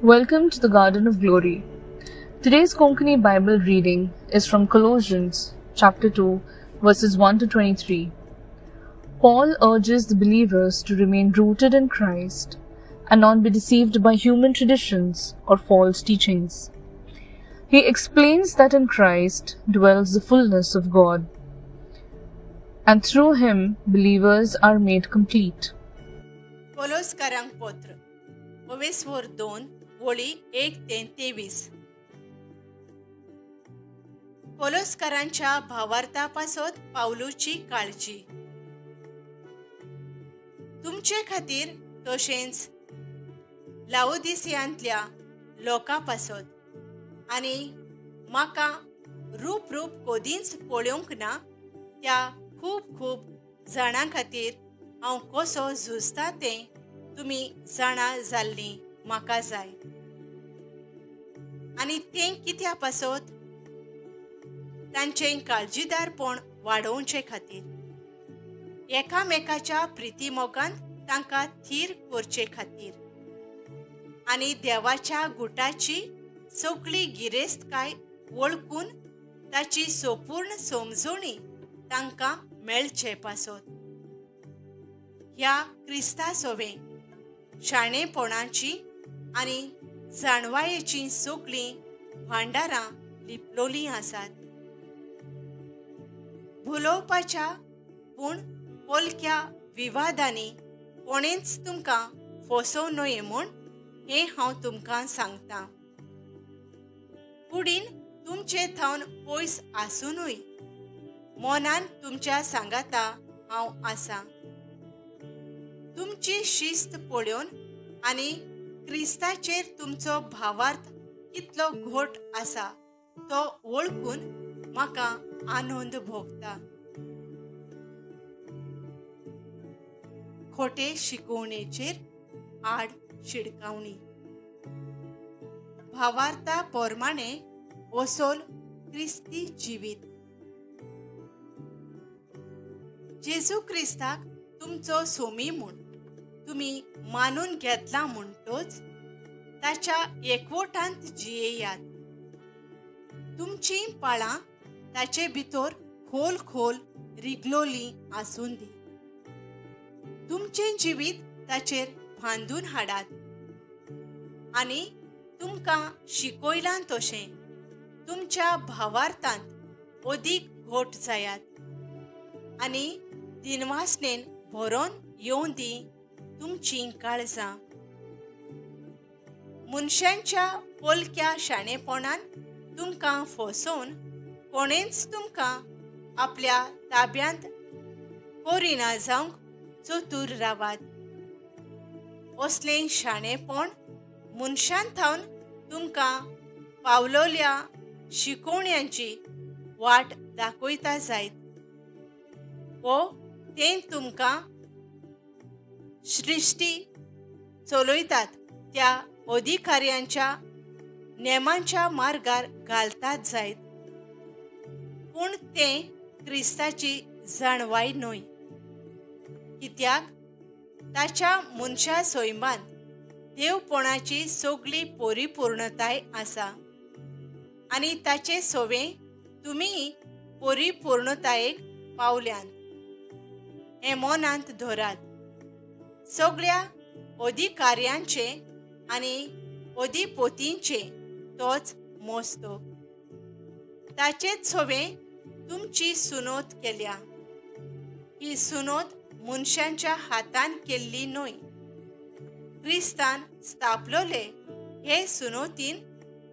Welcome to the Garden of Glory. Today's Konkani Bible reading is from Colossians chapter 2, verses 1 to 23. Paul urges the believers to remain rooted in Christ and not be deceived by human traditions or false teachings. He explains that in Christ dwells the fullness of God, and through him believers are made complete. कोलोसकारांक पत्र 2 वळी 1 ते 23. कोलोसकारांच्या भावार्थापासत पावलूची काळजी. तुमचे खातीर तशेंच लाओदिसियांतल्या लोकांपासत आनी म्हाका रूप कोदींच पळोवंक ना त्या खूब जाणां खातीर हांव कसो झुजता तें तुमी जाणा जाल्लीं म्हाका जाय. आनी तें कित्या पासत तांचें काळजीदारपण वाडोवचे खातीर, एकामेकाच्या प्रिती मोगांत तांकां थीर करचे खातीर आनी देवाच्या गुटाची सगळी गिरेस्तकाय वळखून ताची संपूर्ण समजणी तांकां मेळचे पासत. ह्या क्रिस्ता सोवे शाणेपणाची आनी जाणवायेची सगळीं भांडारां लिपलोलीं आसात. भुलोवपाच्या पूण पोलक्या विवादांनी कोणेंच तुमकां फसोव नये म्हूण हें हांव तुमकां सांगतां. कुडीन तुमचे थावन पयस आसुनूय मोनान तुमच्या सांगाता हांव आसां. तुमची शिस्त पळोवन आनी क्रिस्ताचेर तुमचो भावार्थ कितलो घोट आसा तो वळखून म्हाका आनंद भोगता. खोटे शिकवणेचेर आड शिडकावणी. भावार्था पोरमाणे वसोल क्रिस्ती जिवीत. जेजू क्रिस्ताक तुमचो सोमी म्हूण तुमी मानून घेतला म्हणटोच ताच्या एकवटांत जियेयात. तुमची पाळां ताचे भितर खोल रिगलोलीं आसून दी. तुमचें जिवीत ताचेर बांदून हाडात आनी तुमकां शिकयलां तशें तुमच्या भावार्थांत अदीक घोट जायात आनी दिनवासनेन भरोन येवन दी तुमचीं काळजां. मनशांच्या पोलक्या शाणेपणान तुमकां फसोवन कोणेंच तुमकां आपल्या ताब्यांत कोरिना जावंक चतूर रावात. असलें शाणेपण मनशां थावन तुमकां पावलोल्या शिकवण्यांची वाट दाखयता जायत वो तें तुमकां सृश्टी चलयतात त्या अधिकाऱ्यांच्या नेमांच्या मार्गार घालतात जायत, पूण तें क्रिस्ताची जाणवाय न्हय. कित्याक ताच्या मनशा सैमांत देवपणाची सगळी परिपूर्णताय आसा आनी ताचे सोवे तुमी परिपूर्णतायेक पावल्यान हें मोनांत धरात. सगळ्या अधिकाऱ्यांचे आनी अधिपतींचे तोच मोस्तो. ताचेच सोवे तुमची सुनोत केल्या. ही सुनोत मनशांच्या हातान केल्ली न्हय. क्रिस्तान स्थापलोले हे सुनोतीन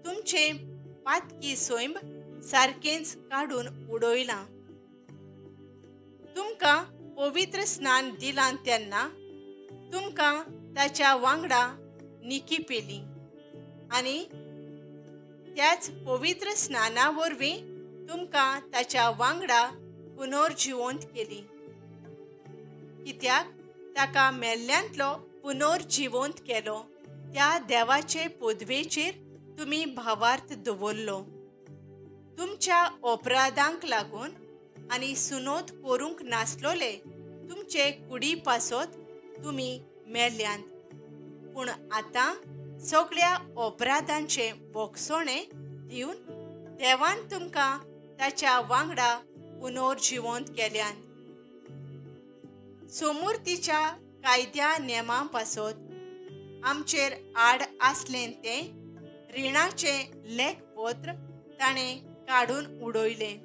तुमचे पातकी सैम सारकेंच काडून उडयलां. तुमकां पवित्र स्नान दिलां तेन्ना तुमकां ताच्या वांगडा निकी पेली आनी त्याच पवित्र स्नाना वरवीं तुमकां ताच्या वांगडा पुनर्जिवंत केली. कित्याक ताका मेल्ल्यांतलो पुनर्जिवंत केलो त्या देवाचे पदवेचेर तुमी भावार्थ दवरलो. तुमच्या अपराधांक लागून आनी सुनोत करूंक नासलोले तुमचे कुडी पासत तुमी मेल्ल्यांत, पूण आतां सगळ्या अपराधांचे बोगसोणे दिवन देवान तुमकां ताच्या वांगडा पुनर्जिवंत केल्यान. सोमुर्तीच्या कायद्या नेमां पासत आमचेर आड आसलें तें रिणाचे लेखपत्र ताणें काडून उडयलें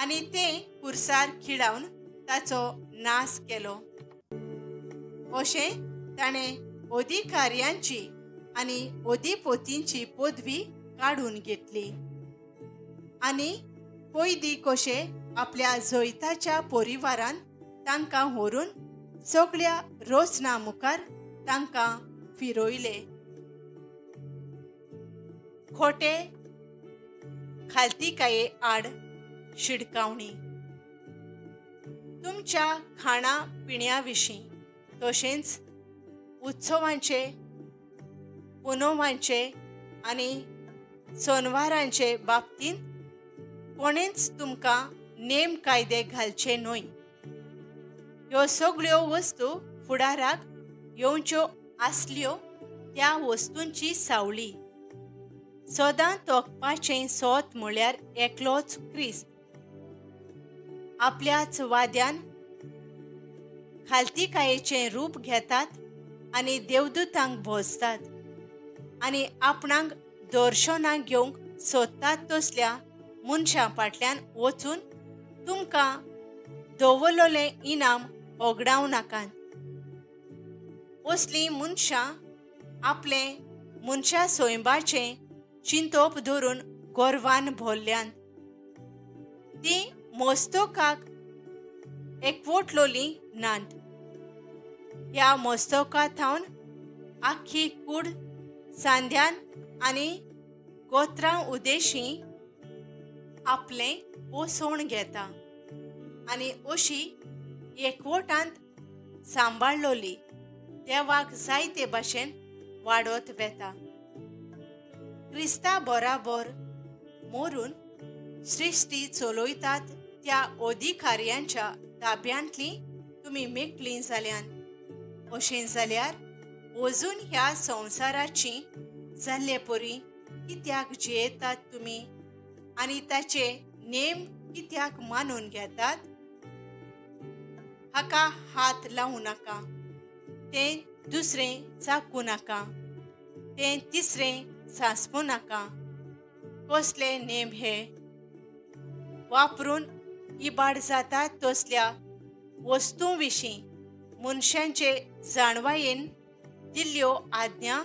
आनी तें कुर्सार खिळावन ताचो नाश केलो. अशें ताणें अधिकाऱ्यांची आनी अधिपतींची पदवी काडून घेतली आनी कैदी कशे आपल्या जैताच्या परिवारान तांकां व्हरून सगळ्या रोसना मुखार तांकां फिरयले. खोटे खालतीकाये आड शिडकावणी. तुमच्या खाणा पिण्या विशीं तशेंच उत्सवांचे, पुनवांचे आनी सोनवारांचे बाबतींत कोणेंच तुमकां नेम कायदे घालचे न्हय. ह्यो सगळ्यो वस्तू फुडाराक येवच्यो आसल्यो त्या वस्तूंची सावळी. सदां तोखपाचें सोत म्हळ्यार एकलोच क्रिस्त. आपल्याच वाद्यान खालतीकायेचें रूप घेतात आनी देवदूतांक भोसतात आनी आपणाक दर्शनां घेवंक सोदतात तसल्या मनशां फाटल्यान वचून तुमकां दवरलेलें इनाम होगडाव नाकात. असलीं मनशां आपलें मनशा सोयंबाचें चिंतोप धरून गोरवान भरल्यान. तीं मस्तकाक एकवटलोलीं नात. ह्या मस्तकां थावन आख्खी कूड सांध्यान आनी गोत्रां उदेशीं आपलें पोसवण घेता आनी अशी एकवटांत सांबाळलोली देवाक जायते भाशेन वाडत वेता. क्रिस्ता बराबर मरून सृश्टी चलयतात त्या अधिकाऱ्यांच्या ताब्यांतलीं तुमी मेकळीं जाल्यान. अशें जाल्यार अजून ह्या संवसाराची जाल्ले परी कित्याक जियेतात तुमी आनी ताचे नेम कित्याक मानून घेतात. हाका हात लावूं नाका, तें दुसरें चाखूं नाका, तें तिसरें सांसपूं नाका. कसले नेम हे? वापरून इबाड जातात तसल्या वस्तूं विशीं मनशांचे जाणवायेन दिल्ल्यो आज्ञा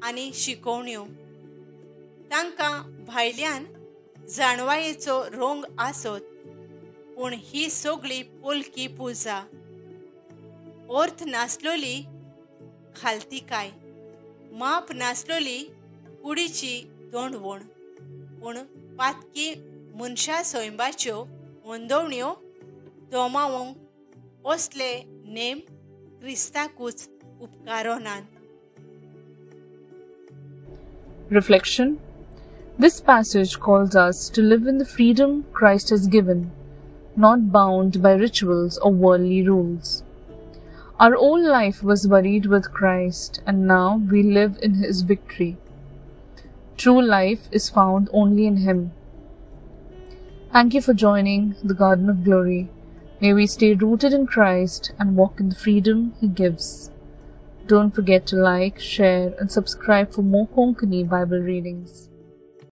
आनी शिकोवण्यो. तांकां भायल्यान जाणवायेचो रोंग आसत पूण ही सगळी पोलकी पुजा. अर्थ नासलोली खालतीकाय, माप नासलोली कुडीची दोंडवण, पूण पातकी मनशा सोयंबाच्यो वंदवण्यो दोमावंक असले नेम क्रिस्ताकूच उपकारो नात. Reflection. This passage calls us to live in the freedom Christ has given, not bound by rituals or worldly rules. Our old life was buried with Christ, and now we live in His victory. True life is found only in Him. Thank you for joining the Garden of Glory. May we stay rooted in Christ and walk in the freedom He gives. Don't forget to like, share, and subscribe for more Konkani Bible readings.